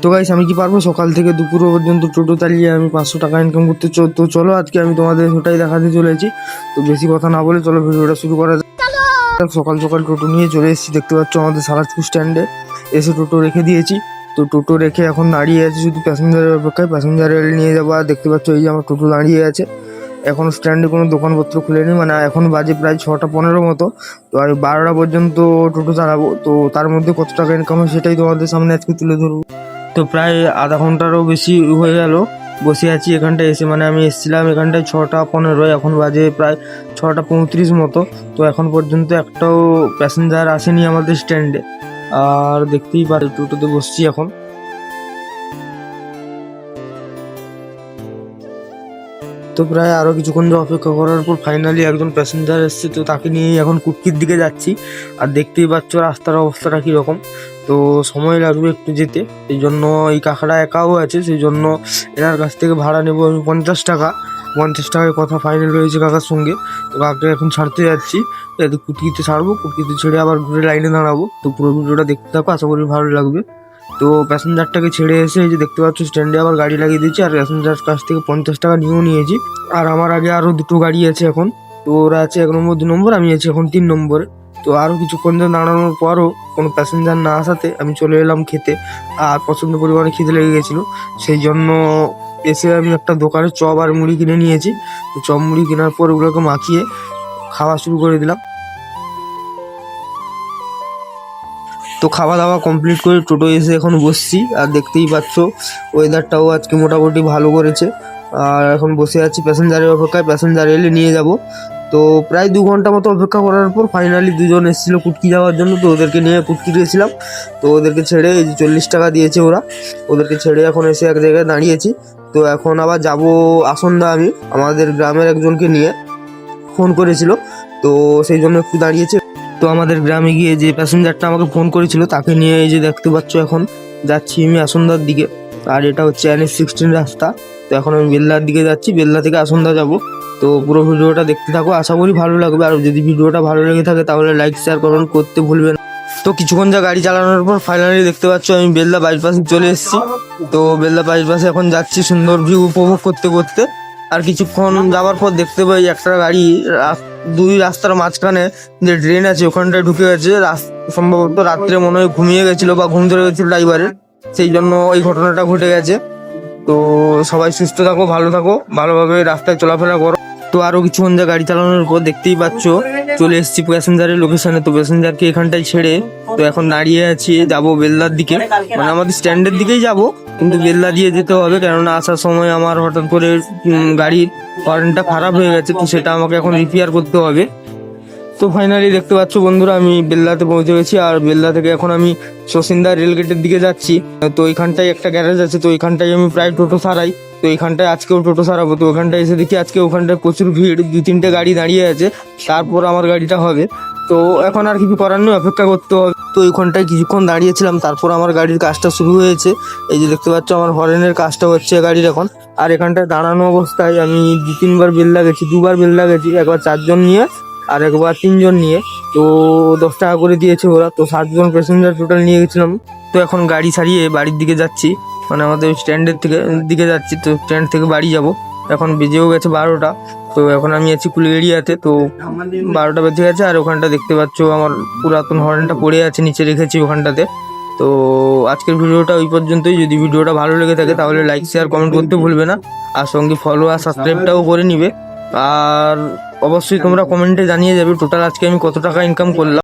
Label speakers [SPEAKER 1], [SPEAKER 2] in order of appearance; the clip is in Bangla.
[SPEAKER 1] তো গাইস আমি কি পারবো সকাল থেকে দুপুর পর্যন্ত টোটো চালিয়ে আমি 500 টাকা ইনকাম করতে? তো চলো আজকে আমি তোমাদের ওটাই দেখাতে চলেছি। তো বেশি কথা না বলে চলো ভিডিওটা শুরু করা যাক। সকাল সকাল টোটো নিয়ে চলে এসেছি, দেখতে পাচ্ছ আমাদের সারাজপুর স্ট্যান্ডে এসে টোটো রেখে দিয়েছি। তো টোটো রেখে এখন দাঁড়িয়ে আছে শুধু প্যাসেঞ্জারের অপেক্ষায়, প্যাসেঞ্জার নিয়ে যাবো। আর দেখতে পাচ্ছ এই যে আমার টোটো দাঁড়িয়ে আছে, এখন স্ট্যান্ডে কোনো দোকানপত্র খুলেনি, মানে এখন বাজে প্রায় 6টা 15 মতো। তো আমি 12টা পর্যন্ত টোটো চালাবো। তো তার মধ্যে কত টাকা ইনকাম হয় সেটাই তোমাদের সামনে আজকে তুলে ধরবো। তো প্রায় আধা ঘন্টারও বেশি হয়ে গেল বসে আছি এখানটায় এসে, মানে আমি এসেছিলাম এখানটায় 6টা 15, এখন বাজে প্রায় 6টা 35 মতো। তো এখন পর্যন্ত একটাও প্যাসেঞ্জার আসেনি আমাদের স্ট্যান্ডে। আর দেখতেই পারে টোটোতে বসছি এখন। তো প্রায় আরও কিছুক্ষণ অপেক্ষা করার পর ফাইনালি একজন প্যাসেঞ্জার এসছে, তো তাকে নিয়ে এখন কুটকির দিকে যাচ্ছি। আর দেখতেই পাচ্ছ রাস্তার অবস্থাটা কীরকম, তো সময় লাগবে একটু যেতে। এই জন্য এই কাকাটা একাও আছে, সেই জন্য এনার কাছ থেকে ভাড়া নেবো আমি 50 টাকা। 50 টাকায় কথা ফাইনাল হয়েছে কাকার সঙ্গে। তো কাকে এখন ছাড়তে যাচ্ছি, কুটকিতে ছাড়বো, কুটকিতে ছেড়ে আবার ঘুরে লাইনে দাঁড়াবো। তো পুরো ভিডিওটা দেখতে থাকো, আশা করি ভালো লাগবে। তো প্যাসেঞ্জারটাকে ছেড়ে এসে এই যে দেখতে পাচ্ছ স্ট্যান্ডে আবার গাড়ি লাগিয়ে দিয়েছি, আর প্যাসেঞ্জার কাছ থেকে 50 টাকা নিয়েও নিয়েছি। আর আমার আগে আরও দুটো গাড়ি আছে এখন, তো ওরা আছে 1 নম্বর 2 নম্বর, আমি আছি এখন 3 নম্বরে। তো আরও কিছুক্ষণ দাঁড়ানোর পরও কোনো প্যাসেঞ্জার না আসাতে আমি চলে এলাম খেতে। আর প্রচণ্ড পরিমাণে খিদে লেগে গেছিলো, সেই জন্য এসে আমি একটা দোকানে চপ আর মুড়ি কিনে নিয়েছি। তো চপ মুড়ি কেনার পর ওগুলোকে মাখিয়ে খাওয়া শুরু করে দিলাম। তো খাওয়া দাওয়া কমপ্লিট করে টোটো এসে এখন বসছি। আর দেখতেই পাচ্ছ ওয়েদারটাও আজকে মোটামুটি ভালো করেছে। আর এখন বসে আছি প্যাসেঞ্জারের অপেক্ষায়, প্যাসেঞ্জার এলে নিয়ে যাব। তো প্রায় 2 ঘন্টা মতো অপেক্ষা করার পর ফাইনালি দুজন এসেছিলো কুটকি যাওয়ার জন্য, তো ওদেরকে নিয়ে কুটকি গিয়েছিলাম। তো ওদেরকে ছেড়ে এই যে 40 টাকা দিয়েছে ওরা, ওদেরকে ছেড়ে এখন এসে এক জায়গায় দাঁড়িয়েছি। তো এখন আবার যাব আসন্দা, আমি আমাদের গ্রামের একজনকে নিয়ে ফোন করেছিল, তো সেই জন্য একটু দাঁড়িয়েছি। তো আমাদের গ্রামে গিয়ে যে প্যাসেঞ্জারটা আমাকে ফোন করেছিল তাকে নিয়ে এই যে দেখতে পাচ্ছ এখন যাচ্ছি আমি আসন্দার দিকে। আর এটা হচ্ছে NH16 রাস্তা। তো এখন আমি বেল্লার দিকে যাচ্ছি, বেল্লা থেকে আসন্দা যাব। তো পুরো ভিডিওটা দেখতে থাকো, আশা করি ভালো লাগবে। আর যদি ভিডিওটা ভালো লেগে থাকে তাহলে লাইক শেয়ার কমেন্ট করতে ভুলবেন না। তো কিছুক্ষণ গাড়ি চালানোর পর ফাইনালি দেখতে পাচ্ছ আমি বেল্লা বাইপাসে চলে এসেছি। তো বেল্লা বাইপাসে এখন যাচ্ছি সুন্দর ভিউ উপভোগ করতে করতে। আর কিছুক্ষণ যাওয়ার পর দেখতে পাই একটা গাড়ি দুই রাস্তার মাঝখানে যে ড্রেন আছে ওখানটায় ঢুকে গেছে। সম্ভবত রাত্রে মনে হয় ঘুমিয়ে গেছিল বা ঘুম ধরে গেছিল ড্রাইভারের, সেই জন্য ওই ঘটনাটা ঘটে গেছে। তো সবাই সুস্থ থাকো, ভালো থাকো, ভালোভাবে রাস্তায় চলাফেরা করো। তো আরো কিছুক্ষণ গাড়ি চালানোর পর দেখতেই পাচ্ছ চলে এসেছি প্যাসেঞ্জারের লোকেশনে। তো প্যাসেঞ্জারকে এখানটায় ছেড়ে তো এখন দাঁড়িয়ে আছি, যাবো বেল্লার দিকে, মানে আমাদের স্ট্যান্ডের দিকেই যাব, কিন্তু বেল্লা দিয়ে যেতে হবে, কেননা আসার সময় আমার হঠাৎ করে গাড়ির হর্নটা খারাপ হয়ে গেছে, তো সেটা আমাকে এখন রিপেয়ার করতে হবে। তো ফাইনালি দেখতে পাচ্ছ বন্ধুরা আমি বেল্লাতে পৌঁছে গেছি। আর বেল্লা থেকে এখন আমি শচীনদা রেলগেটের দিকে যাচ্ছি। তো ওইখানটায় একটা গ্যারেজ আছে, তো ওইখানটায় আমি প্রায় টোটো সারাই। তো এইখানটায় আজকেও টোটো সারাবো। তো ওখানটায় এসে দেখি আজকে ওখানটায় প্রচুর ভিড়, 2-3টে গাড়ি দাঁড়িয়ে আছে, তারপর আমার গাড়িটা হবে। তো এখন আর কিছু করার নেই, অপেক্ষা করতে হবে। তো ওইখানটায় কিছুক্ষণ দাঁড়িয়েছিলাম, তারপর আমার গাড়ির কাজটা শুরু হয়েছে। এই যে দেখতে পাচ্ছ আমার হরেনের কাজটা হচ্ছে গাড়ির এখন। আর এখানটায় দাঁড়ানো অবস্থায় আমি 2-3বার বেল্লা গেছি, 2বার বেল্লা গেছি, একবার 4জন নিয়ে আর একবার 3জন নিয়ে। তো 10 টাকা করে দিয়েছে ওরা। তো 7জন প্যাসেঞ্জার টোটাল নিয়ে গেছিলাম। তো এখন গাড়ি ছাড়িয়ে বাড়ির দিকে যাচ্ছি, মানে আমাদের স্ট্যান্ডের দিকে যাচ্ছি। তো স্ট্যান্ড থেকে বাড়ি যাব, এখন বেজেও গেছে 12টা। তো এখন আমি আছি কুল এরিয়াতে, তো 12টা বেজে গেছে। আর ওখানটা দেখতে পাচ্ছ আমার পুরাতন হর্নটা পড়ে আছে, নিচে রেখেছি ওখানটাতে। তো আজকের ভিডিওটা ওই পর্যন্তই। যদি ভিডিওটা ভালো লেগে থাকে তাহলে লাইক শেয়ার কমেন্ট করতে ভুলবে না, আর সঙ্গে ফলো আর সাবস্ক্রাইবটাও করে নিবে। আর অবশ্যই তোমরা কমেন্টে জানিয়ে যাবে টোটাল আজকে আমি কত টাকা ইনকাম করলাম।